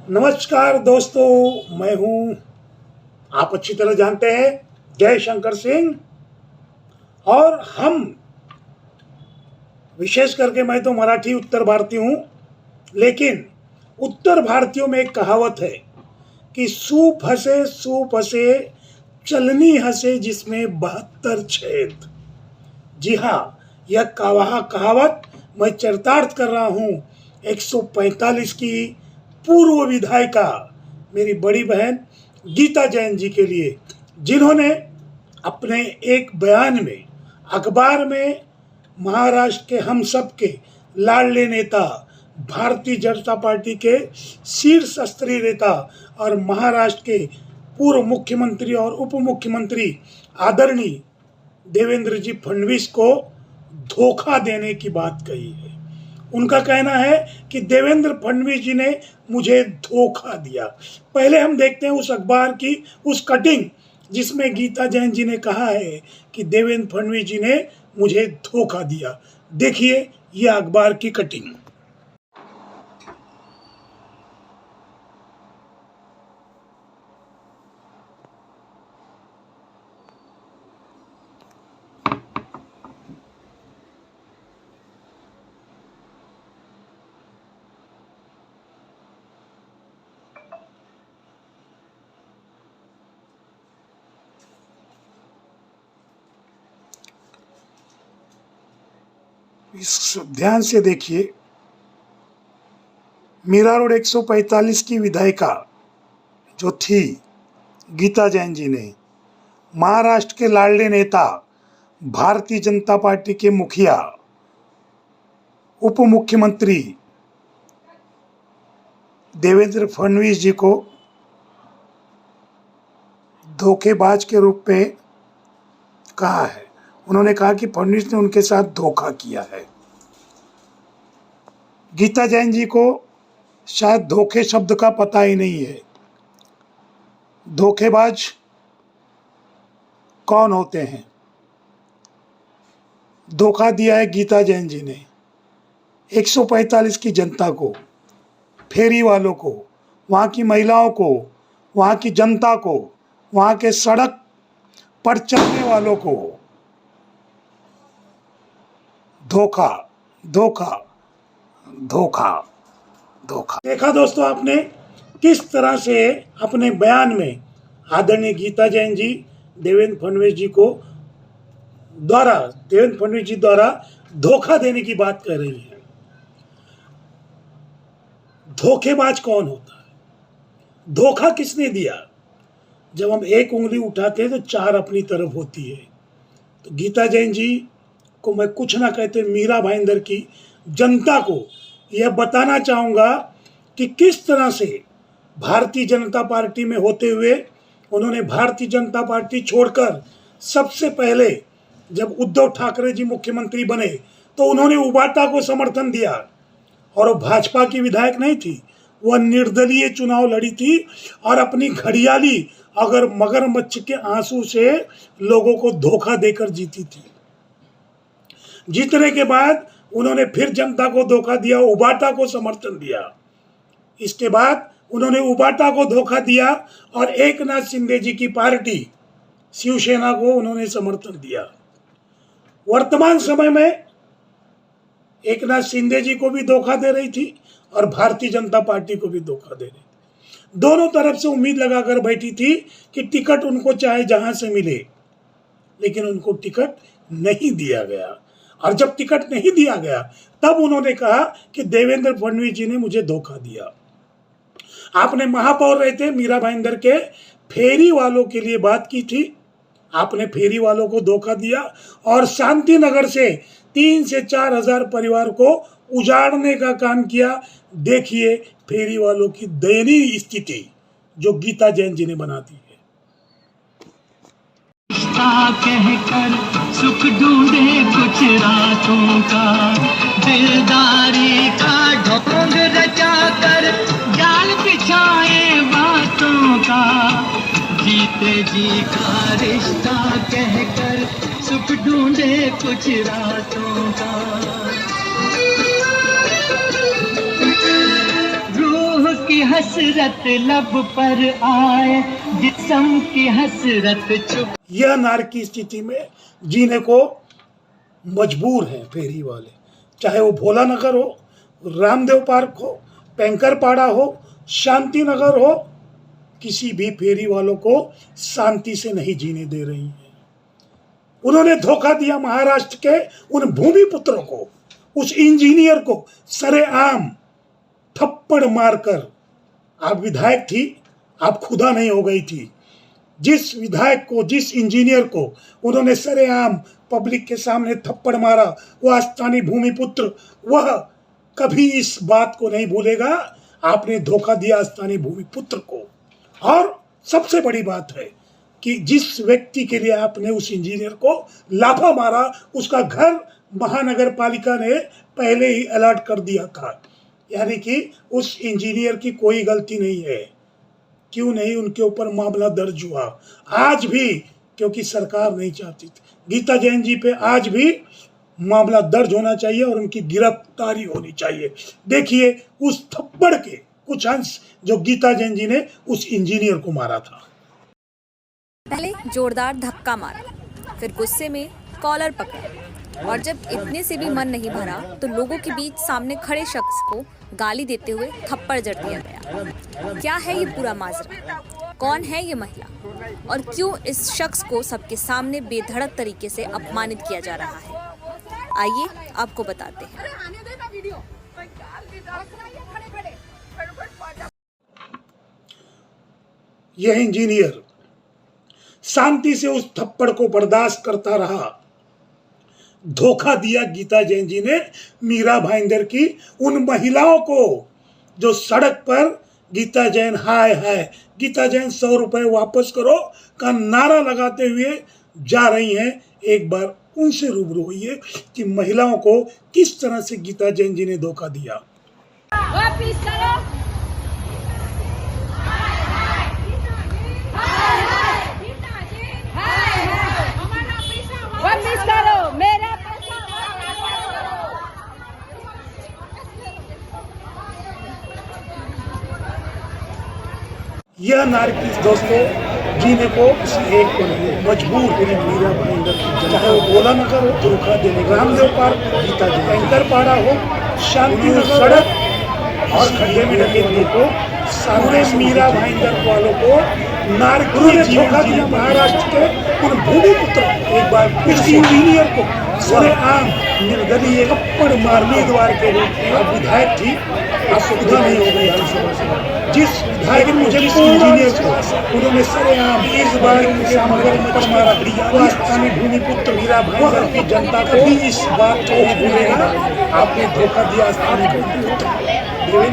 नमस्कार दोस्तों, मैं हूं, आप अच्छी तरह जानते हैं, जय शंकर सिंह। और हम विशेष करके, मैं तो मराठी उत्तर भारतीय हूं, लेकिन उत्तर भारतीयों में एक कहावत है कि सूप हंसे चलनी हंसे जिसमें 72 छेद। जी हाँ, यह कहावत मैं चरितार्थ कर रहा हूं 145 की पूर्व विधायिका मेरी बड़ी बहन गीता जैन जी के लिए, जिन्होंने अपने एक बयान में अखबार में महाराष्ट्र के हम सब के लाडले नेता, भारतीय जनता पार्टी के शीर्ष स्तरीय नेता और महाराष्ट्र के पूर्व मुख्यमंत्री और उप मुख्यमंत्री आदरणीय देवेंद्र जी फडणवीस को धोखा देने की बात कही है। उनका कहना है कि देवेंद्र फडणवीस जी ने मुझे धोखा दिया। पहले हम देखते हैं उस अखबार की उस कटिंग जिसमें गीता जैन जी ने कहा है कि देवेंद्र फडणवीस जी ने मुझे धोखा दिया। देखिए यह अखबार की कटिंग। इस ध्यान से देखिए, मीरा रोड 145 की विधायिका जो थी गीता जैन जी ने महाराष्ट्र के लाडले नेता, भारतीय जनता पार्टी के मुखिया, उप मुख्यमंत्री देवेंद्र फडणवीस जी को धोखेबाज के रूप में कहा है। उन्होंने कहा कि फडणवीस ने उनके साथ धोखा किया है। गीता जैन जी को शायद धोखे शब्द का पता ही नहीं है। धोखेबाज कौन होते हैं? धोखा दिया है गीता जैन जी ने 145 की जनता को, फेरी वालों को, वहाँ की महिलाओं को, वहाँ की जनता को, वहाँ के सड़क पर चलने वालों को। धोखा धोखा धोखा धोखा। देखा दोस्तों आपने किस तरह से अपने बयान में आदरणीय गीता जैन जी देवेंद्र फडणवीस जी द्वारा धोखा देने की बात कर रही है। धोखेबाज कौन होता है? धोखा किसने दिया? जब हम एक उंगली उठाते हैं तो 4 अपनी तरफ होती है। तो गीता जैन जी को मैं कुछ ना कहते मीरा भाईंदर की जनता को यह बताना चाहूँगा कि किस तरह से भारतीय जनता पार्टी में होते हुए उन्होंने भारतीय जनता पार्टी छोड़कर, सबसे पहले जब उद्धव ठाकरे जी मुख्यमंत्री बने तो उन्होंने उबाटा को समर्थन दिया, और वो भाजपा की विधायक नहीं थी, वह निर्दलीय चुनाव लड़ी थी और अपनी घड़ियाली अगर मगरमच्छ के आंसू से लोगों को धोखा देकर जीती थी। जीतने के बाद उन्होंने फिर जनता को धोखा दिया, उबाटा को समर्थन दिया। इसके बाद उन्होंने उबाटा को धोखा दिया और एकनाथ शिंदे जी की पार्टी शिवसेना को उन्होंने समर्थन दिया। वर्तमान समय में एकनाथ शिंदे जी को भी धोखा दे रही थी और भारतीय जनता पार्टी को भी धोखा दे रही थी। दोनों तरफ से उम्मीद लगाकर बैठी थी कि टिकट उनको चाहे जहां से मिले, लेकिन उनको टिकट नहीं दिया गया। और जब टिकट नहीं दिया गया तब उन्होंने कहा कि देवेंद्र फडणवीस जी ने मुझे धोखा दिया। आपने महापौर रहे थे मीरा भाईंदर के, फेरी वालों के लिए बात की थी, आपने फेरी वालों को धोखा दिया और शांति नगर से 3 से 4 हजार परिवार को उजाड़ने का काम किया। देखिए फेरी वालों की दयनीय स्थिति जो गीता जैन जी ने बना दी है। कहकर सुख ढूंढे कुछ रातों का, दिलदारी का ढोंग रचा कर जाल बिछाए बातों का, जीते जी का रिश्ता कहकर सुख ढूंढे कुछ रातों का। रूह की की हसरत लब पर आए, जिस्म की हसरत छुप। यह नार की स्थिति में जीने को मजबूर हैं फेरी वाले, चाहे वो भोला नगर हो, रामदेव पार्क हो, पैंकरपाड़ा हो, शांति नगर हो, किसी भी फेरी वालों को शांति से नहीं जीने दे रही है। उन्होंने धोखा दिया महाराष्ट्र के उन भूमिपुत्रों को, उस इंजीनियर को सरेआम थप्पड़ मारकर। आप विधायक थी, आप खुदा नहीं हो गई थी। जिस विधायक को, जिस इंजीनियर को उन्होंने सरेआम पब्लिक के सामने थप्पड़ मारा, वह स्थानीय भूमिपुत्र, वह कभी इस बात को नहीं भूलेगा। आपने धोखा दिया स्थानीय भूमिपुत्र को। और सबसे बड़ी बात है कि जिस व्यक्ति के लिए आपने उस इंजीनियर को लाफा मारा, उसका घर महानगर पालिका ने पहले ही अलर्ट कर दिया था, यानी कि उस इंजीनियर की कोई गलती नहीं है। क्यों नहीं उनके ऊपर मामला दर्ज हुआ? आज भी, क्योंकि सरकार नहीं चाहती थी। गीता जैन जी पे आज भी मामला दर्ज होना चाहिए और उनकी गिरफ्तारी होनी चाहिए। देखिए उस थप्पड़ के कुछ अंश जो गीता जैन जी ने उस इंजीनियर को मारा था। पहले जोरदार धक्का मारा, फिर गुस्से में कॉलर पकड़ा, और जब इतने से भी मन नहीं भरा तो लोगों के बीच सामने खड़े शख्स को गाली देते हुए थप्पड़ जड़ दिया गया। क्या है ये पूरा माजरा? कौन है ये महिला और क्यों इस शख्स को सबके सामने बेधड़क तरीके से अपमानित किया जा रहा है? आइए आपको बताते हैं। यह इंजीनियर शांति से उस थप्पड़ को बर्दाश्त करता रहा। धोखा दिया गीता जैन जी ने मीरा भाईंदर की उन महिलाओं को जो सड़क पर गीता जैन हाय हाय, गीता जैन 100 रुपए वापस करो का नारा लगाते हुए जा रही हैं। एक बार उनसे रूबरू होइए कि महिलाओं को किस तरह से गीता जैन जी ने धोखा दिया। वापिस करो, वापिस करो मेरा पैसा। यह नारकीस दोस्तों जीने को किसी एक को नहीं मजबूर करी मीरा भाईंदर की, चाहे वो भोला नगर हो, धोखा देने, रामदेव पार्क, गीता जैन, पैंकरपाड़ा हो, शांति नगर सड़क और खड्डे में ढकेलने को सारे मीरा भाईंदर वालों को नारकी धोखा दिया महाराष्ट्र के उन भूमिपुत्र। एक बार उस इंजीनियर को सरेआम निर्दलीय थप्पड़ मारने द्वार के रूप में आप विधायक थी, आप सुविधा नहीं हो गई विधानसभा से। जिस विधायक मुझे इंजीनियर को उन्होंने सरेआम इस बार मगर मगर मारा, वह स्थानीय भूमिपुत्र मीरा भाईंदर की जनता को भी इस बात को नहीं भूलेगा। आपने धोखा दिया स्थानीय भूमिपुत्र।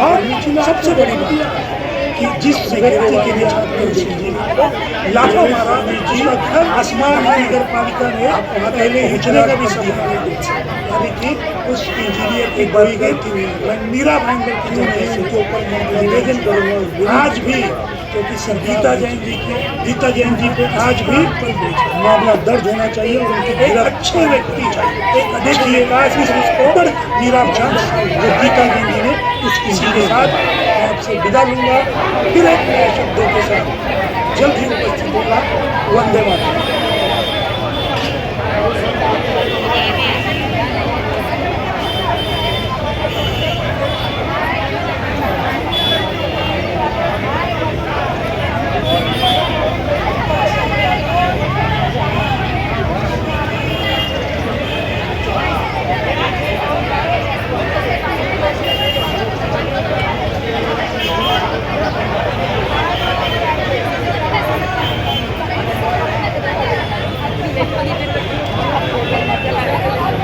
और सबसे बड़ी बात कि जिस व्यक्ति के लिए आपने उस इंजीनियर को लाफा मारा, उसका घर आसमान नगर पालिका ने पहले हिचने का भी संभाल, यानी कि उस इंजीनियर की बड़ी गलती नहीं। मैं मीरा भाईंदर की जनता से उनके ऊपर निवेदन करूँगा आज भी, क्योंकि सर गीता जैन जी पे आज भी मामला दर्ज होना चाहिए और उनके एक अच्छे व्यक्ति चाहिए। एक देखिए उसको मीरा भाईंदर जो गीता जैन जी ने उस किसी के साथ आपसे विदा लूंगा। फिर एक नए शब्दों के साथ जल्द ही उपस्थित होगा। वंदे मातरम। Gracias.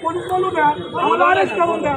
पोलीस बोलू द्या, आम्हाला अरेस्ट करून द्या.